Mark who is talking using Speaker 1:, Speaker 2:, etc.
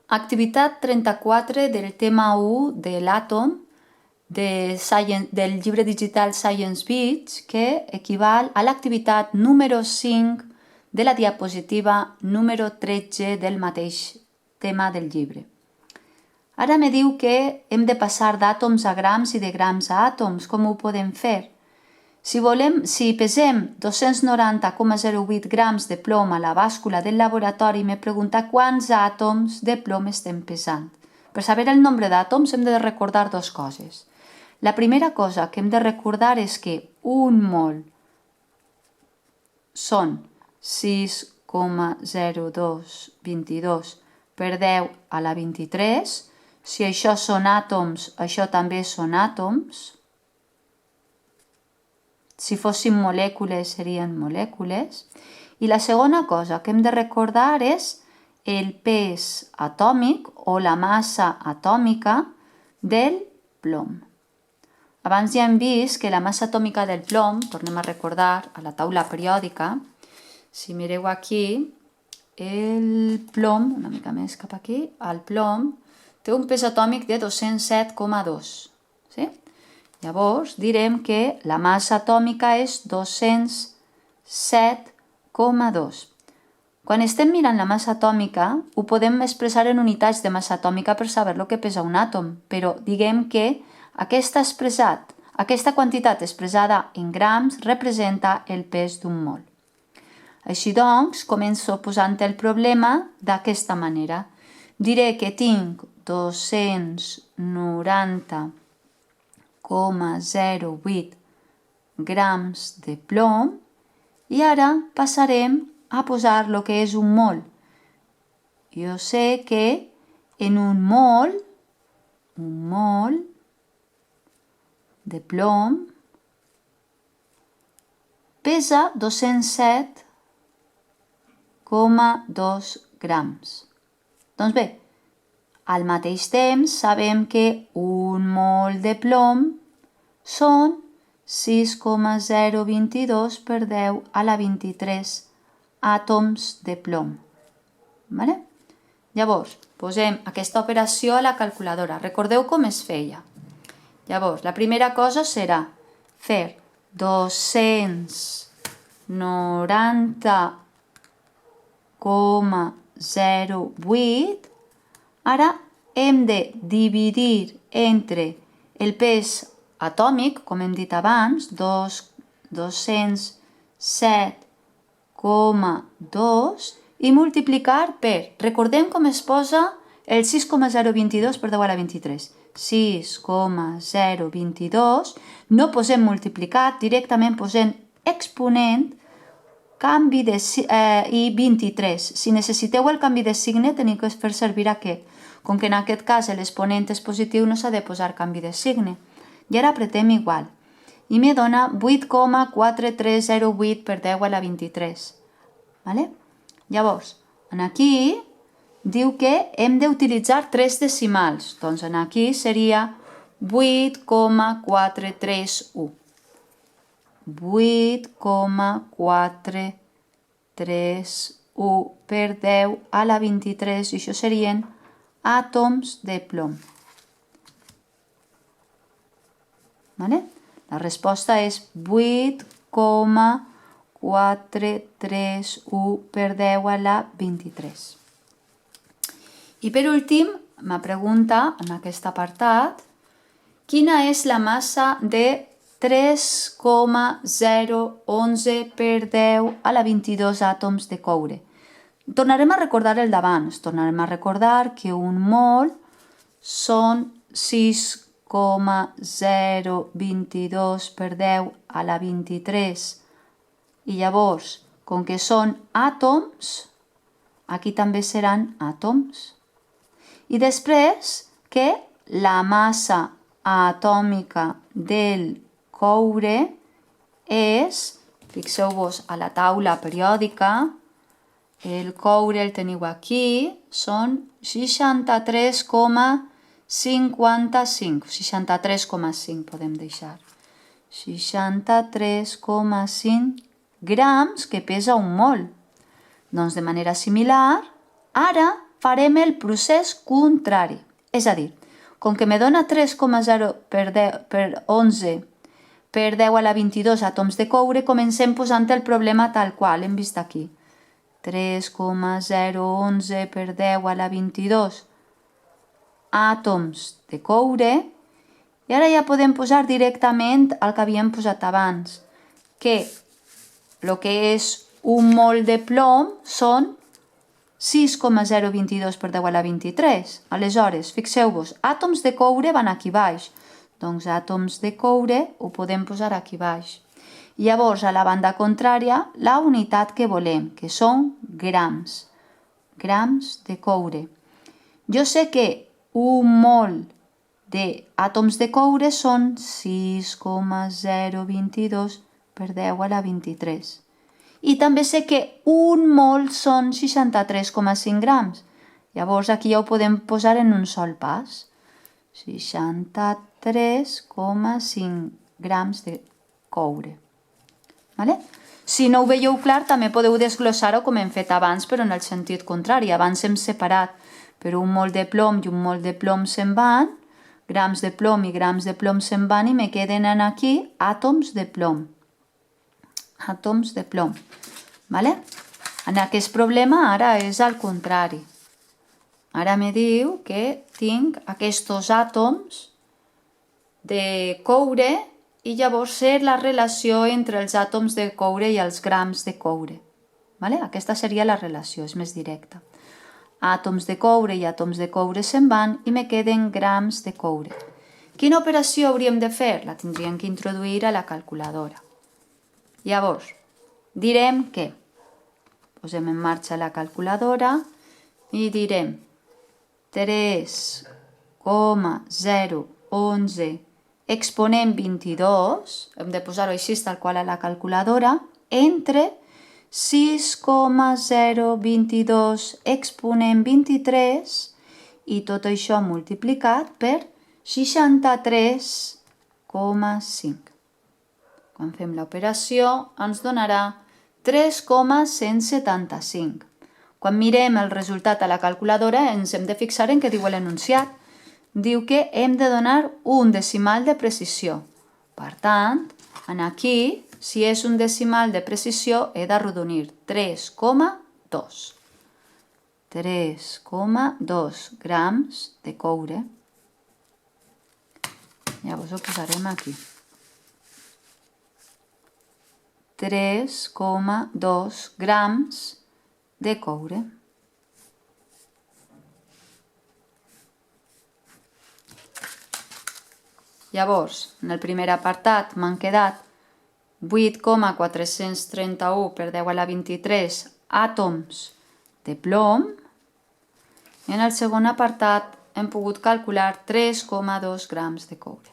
Speaker 1: Activitat 34 del tema 1 de l'àtom del llibre digital Science Beach, que equival a l'activitat número 5 de la diapositiva número 13 del mateix tema del llibre. Ara me diu que hem de passar d'àtoms a grams i de grams a àtoms. Com ho podem fer? Si pesem 290,08 grams de plom a la bàscula del laboratori, me pregunta quants àtoms de plom estem pesant. Per saber el nombre d'àtoms hem de recordar dues coses. La primera cosa que hem de recordar és que un mol són 6,0222 per 10 a la 23. Si això són àtoms, això també són àtoms. Si fossin molècules, serien molècules. I la segona cosa que hem de recordar és el pes atòmic o la massa atòmica del plom. Abans ja hem vist que la massa atòmica del plom, tornem a recordar a la taula periòdica, si mireu aquí, el plom, una mica més cap aquí, el plom té un pes atòmic de 207,2. Sí? Llavors direm que la massa atòmica és 207,2. Quan estem mirant la massa atòmica, ho podem expressar en unitats de massa atòmica per saber el que pesa un àtom, però diguem que aquesta quantitat expressada en grams representa el pes d'un mol. Així doncs, començo posant el problema d'aquesta manera. Diré que tinc 290,08 grams de plom i ara passarem a posar el que és un mol. Jo sé que en un mol de plom pesa 207,2 grams. Doncs bé, al mateix temps sabem que un mol de plom són 6,022 per 10 a la 23 àtoms de plom. Vale? Llavors, posem aquesta operació a la calculadora. Recordeu com es feia. Llavors, la primera cosa serà fer 290,08. Ara hem de dividir entre el pes atòmic, com hem dit abans, 207,2 i multiplicar per, recordem com es posa el 6,022 per 10 a la 23. 6,022, no posem multiplicat, directament posem exponent, canvi i 23. Si necessiteu el canvi de signe, teniu que fer servir aquest. Com que en aquest cas l'exponent és positiu, no s'ha de posar canvi de signe. I ara apretem igual. I me dona 8,4308 per 10 a la 23. Vale? Llavors, aquí diu que hem d'utilitzar 3 decimals. Doncs aquí seria 8,431. 8,431 per 10 a la 23 i això serien àtoms de plom. Vale? La resposta és 8,431 per 10 a la 23. I per últim, me pregunta en aquest apartat quina és la massa de 3,011 per 10 a la 22 àtoms de coure. Tornarem a recordar el d'abans. Tornarem a recordar que un mol són 6,022 per 10 a la 23. I llavors, com que són àtoms, aquí també seran àtoms. I després que la massa atòmica del coure és, fixeu-vos a la taula periòdica, el coure el teniu aquí, són 63,55, 63,5 podem deixar. 63,5 grams que pesa un mol. Doncs de manera similar, ara farem el procés contrari. És a dir, com que me dona 3,0 per 11 per 10 a la 22 àtoms de coure, comencem posant el problema tal qual hem vist aquí. 3,011 per 10 a la 22 àtoms de coure, i ara ja podem posar directament el que havíem posat abans, que el que és un mol de plom són 6,022 per 10 a la 23. Aleshores, fixeu-vos, àtoms de coure van aquí baix, doncs àtoms de coure ho podem posar aquí baix. Llavors, a la banda contrària, la unitat que volem, que són grams. Grams de coure. Jo sé que un mol d'àtoms de coure són 6,022 per 10 a la 23. I també sé que un mol són 63,5 grams. Llavors, aquí ja ho podem posar en un sol pas. 63,5 grams de coure. Vale? Si no ho veieu clar, també podeu desglossar-ho com hem fet abans, però en el sentit contrari. Abans hem separat, però un mol de plom i un mol de plom se'n van, grams de plom i grams de plom se'n van i me queden aquí àtoms de plom. Àtoms de plom. Vale? En aquest problema ara és al contrari. Ara me diu que tinc aquests àtoms de coure i llavors sé la relació entre els àtoms de coure i els grams de coure. Vale? Aquesta seria la relació, és més directa. Àtoms de coure i àtoms de coure se'n van i me queden grams de coure. Quina operació hauríem de fer? La tindríem que introduir a la calculadora. Llavors, direm que posem en marxa la calculadora i direm 3,011 exponent 22, hem de posar-ho així tal qual a la calculadora, entre 6,022 exponent 23 i tot això multiplicat per 63,5. Quan fem l'operació ens donarà 3,175. Quan mirem el resultat a la calculadora ens hem de fixar en què diu l'enunciat. Diu que hem de donar un decimal de precisió. Per tant, aquí, si és un decimal de precisió, he d'arrodonir 3,2. 3,2 grams de coure. Llavors ho posarem aquí. 3,2 grams de coure. Llavors, en el primer apartat m'han quedat 8,431 per 10 a la 23 àtoms de plom i en el segon apartat hem pogut calcular 3,2 grams de coure.